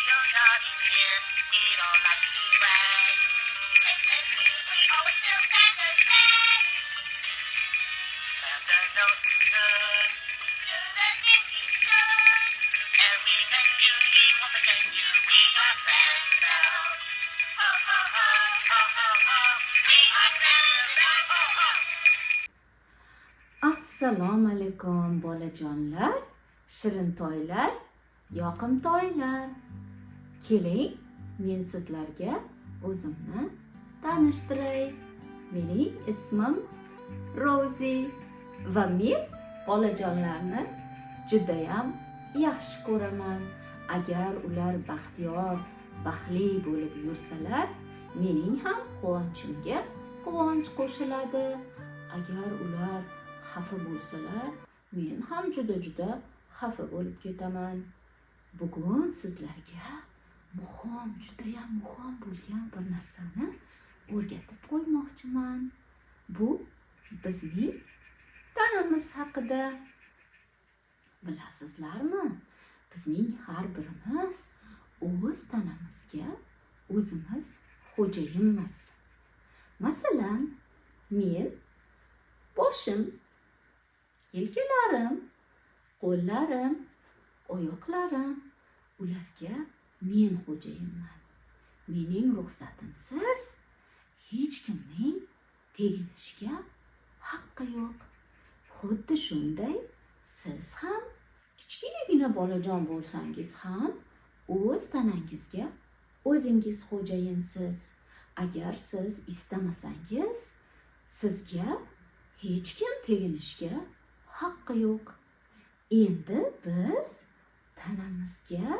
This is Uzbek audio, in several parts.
you're not here. We don't like to brag. We always feel sad. And the note good. Do the things you should. And we met you, we won't forget you. We are friends now. Ho, ho, ho, ho, ho, ho. We are friends now. Ho, ho. Assalomu alaykum bolajonlar, shirintoylar, yoqimtoylar. Keling, men sizlarga o'zimni tanishtiray. Mening ismim Rozi va men bolajonlarni juda ham yaxshi ko'raman. Agar ular baxtiyor, baxtli bo'lib yursalar, mening ham quvonchimga quvonch qo'shiladi. Agar ular xafa bo'lsalar, men ham juda xafa bo'lib ketaman. Bugun sizlarga juda ham muhim bo'lgan bir narsani o'rgatib qo'ymoqchiman. Bu bizning tanamiz haqida. Bilasizlarmi? Bizning har birimiz o'z tanamizga o'zimiz xo'jayinmiz. Masalan, men boshim, yelkalarim, qo'llarim, oyoqlarim, ularga men xo'jayinman. Mening ruxsatimsiz hech kimning teginishga haqqi yo'q. Xuddi shunday siz ham kichkinagina bolajon bo'lsangiz ham o'z tanangizga o'zingiz xo'jayinsiz. Agar siz istamasangiz, sizga hech kim teginishga haqqi yo'q. Endi biz tanamizga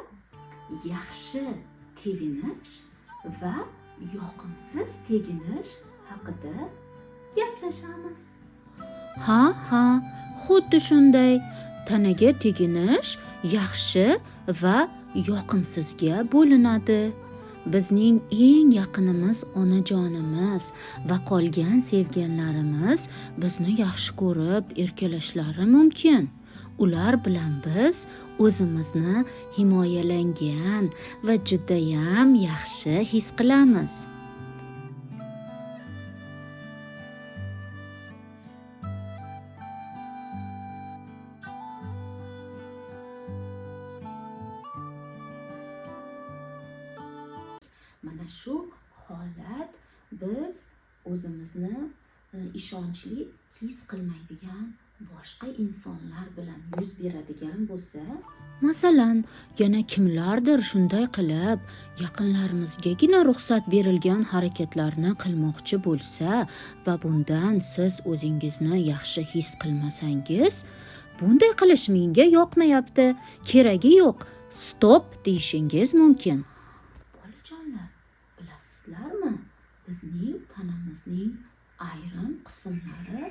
yaxshi teginish va yoqimsiz teginish haqida gaplashamiz. Ha, xuddi shunday. Tanaga teginish yaxshi va yoqimsizga bo'linadi. Bizning eng yaqinimiz onajonimiz va qolgan sevganlarimiz bizni yaxshi ko'rib erkalashlari mumkin. Ular bilan biz o'zimizni himoyalangan va judayam yaxshi his qilamiz. Mana shu holat biz o'zimizni ishonchli his qilmaydigan boshqa insonlar bilan yuz beradigan bo'lsa, Masalan, yana kimlardir shunday qilib, yaqinlarimizgagina ruxsat berilgan harakatlarni qilmoqchi bo'lsa va bundan siz o'zingizni yaxshi his qilmasangiz, bunday qilish menga yoqmayapti, keragi yo'q, stop deyishingiz mumkin. bolajonlar, bilasizlarmi? Bizning tanamizning ayrim qismlari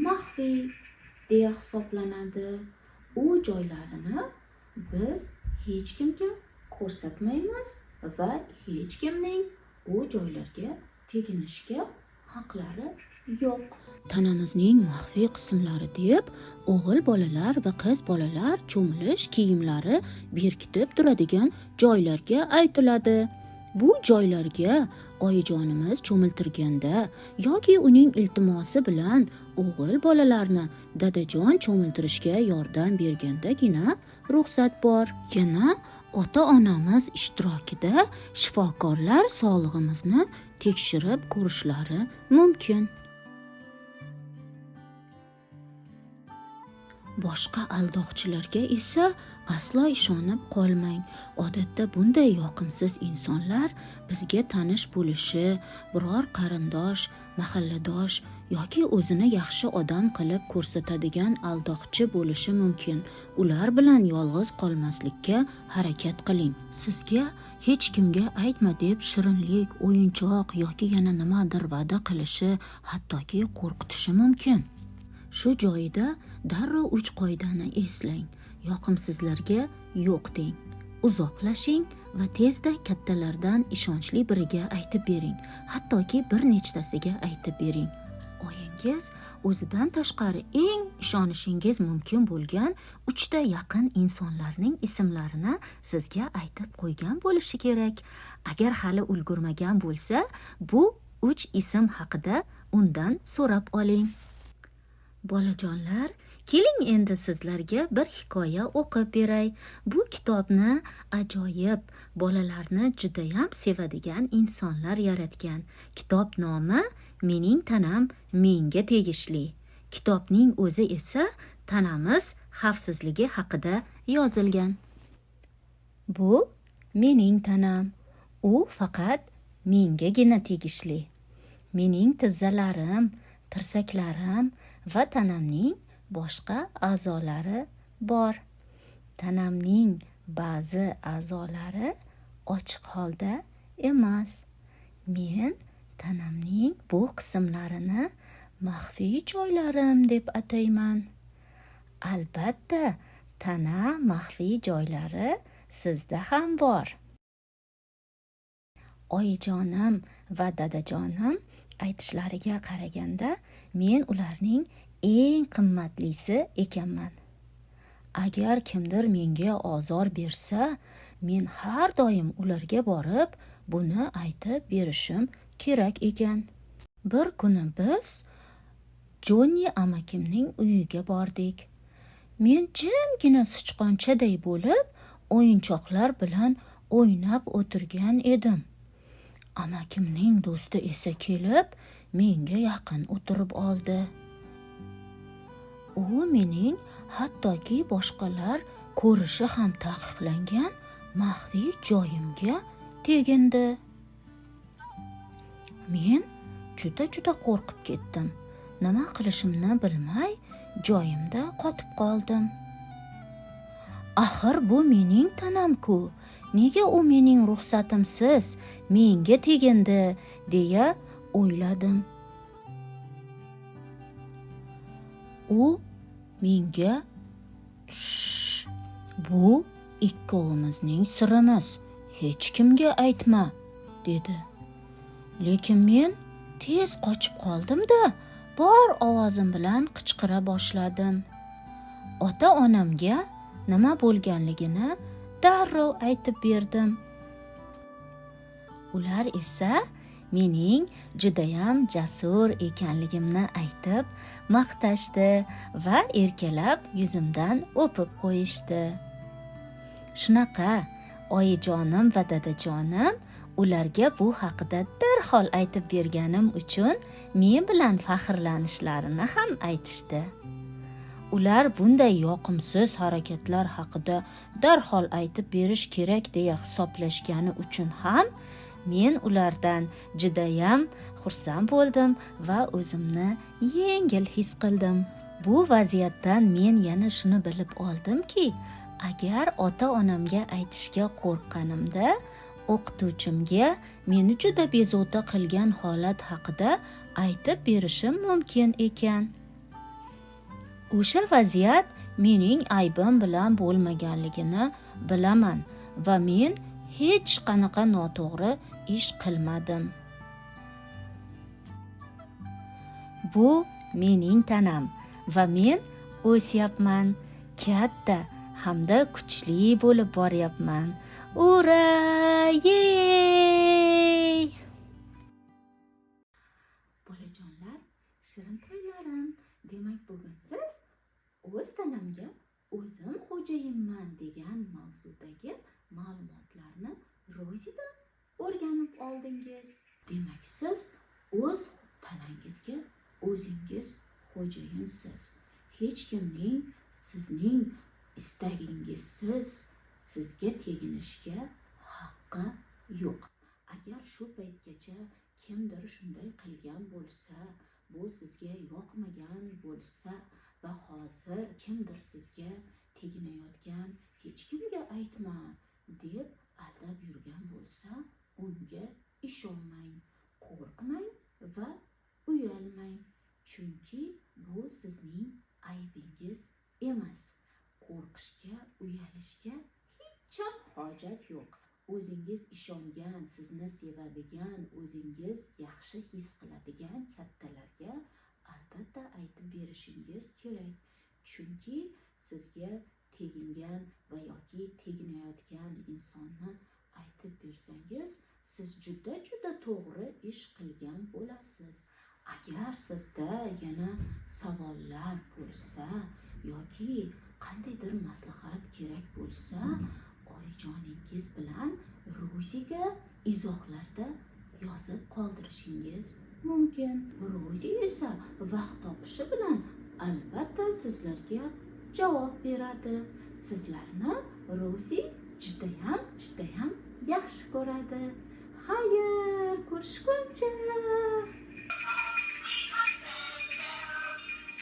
maxfiy deya hisoblanadi. U joylarini biz hech kimga ko'rsatmaymiz va hech kimning u joylarga teginishga haqlari yo'q. Tanamizning maxfiy qismlari deb o'g'il bolalar va qiz bolalar cho'milish kiyimlari berkitib turadigan joylarga aytiladi. Bu joylarga oyijonimiz cho'miltirganda yoki uning iltimosi bilan o'g'il bolalarni dadajon cho'miltirishga yordam bergandagina ruxsat bor. Yana ota-onamiz ishtirokida shifokorlar sog'lig'imizni tekshirib ko'rishlari mumkin. Boshqa aldoqchilarga esa aslo ishonib qolmang. Odatda bunday yoqimsiz insonlar bizga tanish bo'lishi, biror qarindosh, mahalladosh yoki o'zini yaxshi odam qilib ko'rsatadigan aldoqchi bo'lishi mumkin. Ular bilan yolg'iz qolmaslikka harakat qiling. Sizga hech kimga aytma deb shirinlik, o'yinchoq yoki yana nimadir va'da qilishi, hattoki qo'rqitishi mumkin. Shu joyida darrov 3 qoidani eslang. Yoqimsizlarga yo'q deng. Uzoqlashing va tezda kattalardan ishonchli biriga aytib bering. Hattoki bir nechtasiga aytib bering. Oyingiz o'zidan tashqari eng ishonishingiz mumkin bo'lgan 3 ta yaqin insonlarning ismlarini sizga aytib qo'ygan bo'lishi kerak. Agar hali ulgurmagan bo'lsa, bu 3 ism haqida undan so'rab oling. Bolajonlar, keling endi sizlarga bir hikoya o'qib beray. Bu kitobni ajoyib, bolalarni judayam sevadigan insonlar yaratgan. Kitob nomi Mening tanam menga tegishli. Kitobning o'zi esa tanamiz xavfsizligi haqida yozilgan. Bu mening tanam. U faqat mengagina tegishli. Mening tizzalarim, tirsaklarim va tanamning boshqa a'zolari bor. Tanamning ba'zi a'zolari ochiq holda emas. Men tanamning bu qismlarini maxfiy joylarim deb atayman. Albatta, tana maxfiy joylari sizda ham bor. Oyijonim va dadajonim aytishlariga qaraganda, men ularning eng qimmatlisi ekanman. Agar kimdir menga ozor bersa, men har doim ularga borib, buni aytib berishim kerak ekan. Bir kuni biz Jonni amakimning uyiga bordik. Men jimgina sichqonchaday bo'lib, o'yinchoqlar bilan o'ynab o'tirgan edim. Amakimning do'sti esa kelib, menga yaqin o'tirib oldi. U mening hattoki boshqalar ko'rishi ham taqiqlangan maxfiy joyimga tegindi. Men juda qo'rqib ketdim. Nima qilishimni bilmay, joyimda qotib qoldim. Axir bu mening tanam-ku. Nega u mening ruxsatimsiz menga tegindi, deya o'yladim. U menga bu ikkovimizning sirimiz, hech kimga aytma, dedi. Lekin men tez qochib qoldim-da, bor ovozim bilan qichqira boshladim. Ota-onamga nima bo'lganligini darrov aytib berdim. Ular esa mening judayam jasur ekanligimni aytib maqtashdi va erkalab yuzimdan o'pib qo'yishdi. Shunaqa, oyijonim va dadajonim ularga bu haqida darhol aytib berganim uchun men bilan faxrlanishlarini ham aytishdi. Ular bunday yoqimsiz harakatlar haqida darhol aytib berish kerak deya hisoblashgani uchun ham men ulardan judayam xursand bo'ldim va o'zimni yengil his qildim. Bu vaziyatdan men yana shuni bilib oldimki, agar ota-onamga aytishga qo'rqqanimda, o'qituvchimga meni juda bezovta qilgan holat haqida aytib berishim mumkin ekan. O'sha vaziyat mening aybim bilan bo'lmaganligini bilaman va men hech qanaqa noto'g'ri ish qilmadim. Bu mening tanam va men o'syapman, katta hamda kuchli bo'lib boryapman. Ura! Yey! Bolajonlar, shirin to'ylarim, demak bugun siz o'z tanamga o'zim xo'jayinman degan mavzudagi ma'lumotlarni Rozidan o'rganib oldingiz. Demak siz o'z tanangizga o'zingiz xo'jayinsiz. Hech kimning sizning istagingizsiz sizga teginishga haqqi yo'q. Agar shu paytgacha kimdir shunday qilgan bo'lsa, bu sizga yoqmagan bo'lsa va hozir kimdir sizga teginayotgan, hech kimga aytma deb aldab yurgan bo'lsa, unga ishonmang, qo'rqmang va uyalmang. Chunki bu sizning aybingiz emas. Qo'rqishga, uyalishga hech hojat yo'q. O'zingiz ishongan, sizni sevadigan, o'zingiz yaxshi his qiladigan kattalarga albatta aytib berishingiz kerak. chunki sizga tegingan va yoki teginayotgan insonni aytib bersangiz, siz juda to'g'ri ish qilgan bo'lasiz. Agar sizda yana savollar bo'lsa yoki qandaydir maslahat kerak bo'lsa, oyijoningiz bilan Roziga izohlarda yozib qoldirishingiz mumkin. Rozi esa vaqt topishi bilan albatta sizlarga javob beradi. Sizlarni Rozi judayam yaxshi ko'radi. Xayr, ko'rishguncha.